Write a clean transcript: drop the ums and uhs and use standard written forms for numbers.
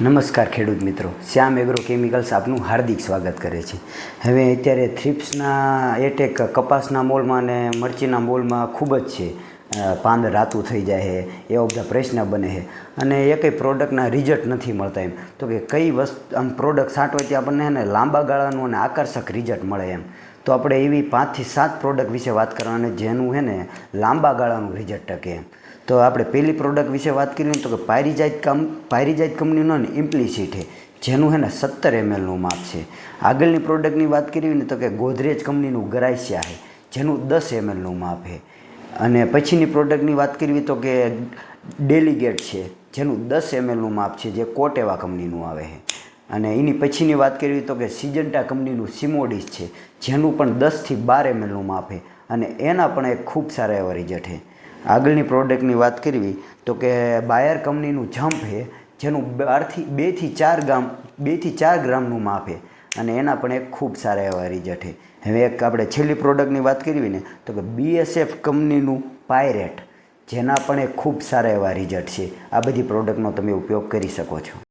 નમસ્કાર ખેડૂત મિત્રો, શ્યામ એગ્રો કેમિકલ્સ આપનું હાર્દિક સ્વાગત કરે છે। હવે અત્યારે થ્રિપ્સના એટેક કપાસના મોલમાં અને મરચીના મોલમાં ખૂબ જ છે। પાંદ રાતું થઈ જાય છે, એવા બધા પ્રશ્ન બને છે અને એ કંઈ પ્રોડક્ટના રિઝલ્ટ નથી મળતા। એમ તો કે કઈ વસ્તુ આમ પ્રોડક્ટ છાંટવાથી આપણને એને લાંબા ગાળાનું અને આકર્ષક રિઝલ્ટ મળે એમ। તો આપણે એવી 5 થી 7 પ્રોડક્ટ વિશે વાત કરવાની જેનું છે ને લાંબા ગાળાનું રિઝલ્ટ ટકે એમ। તો આપણે પહેલી પ્રોડક્ટ વિશે વાત કરીએ તો કે પાયરીજાઇટ કંપનીનો ને ઇમ્પ્લિસિટ છે, જેનું છે ને 17 mlનું માપ છે। આગળની પ્રોડક્ટની વાત કરીએ ને તો કે ગોદરેજ કંપનીનું ગ્રાસિયા છે, જેનું 10 mlનું માપ છે। અને પછીની પ્રોડક્ટની વાત કરવી તો કે ડેલિગેટ છે, જેનું 10 mlનું માપ છે, જે કોટેવા કંપનીનું આવે છે। અને એની પછીની વાત કરવી તો કે સિજન્ટા કંપનીનું સિમોડિસ છે, જેનું પણ 10 થી 12 mlનું માપ છે અને એના પણ એક ખૂબ સારા એવા રિઝલ્ટ છે। આગળની પ્રોડક્ટની વાત કરવી તો કે બાયર કંપનીનું જમ્પ છે, જેનું 2 થી 4 ગ્રામનું માપ છે અને એના પણ એક ખૂબ સારા એવા રિઝલ્ટ છે। હવે એક આપણે છેલ્લી પ્રોડક્ટની વાત કરવી ને તો કે BSF કંપનીનું પાયરેટ, જેના પણ એક ખૂબ સારા એવા રિઝલ્ટ છે। આ બધી પ્રોડક્ટનો તમે ઉપયોગ કરી શકો છો।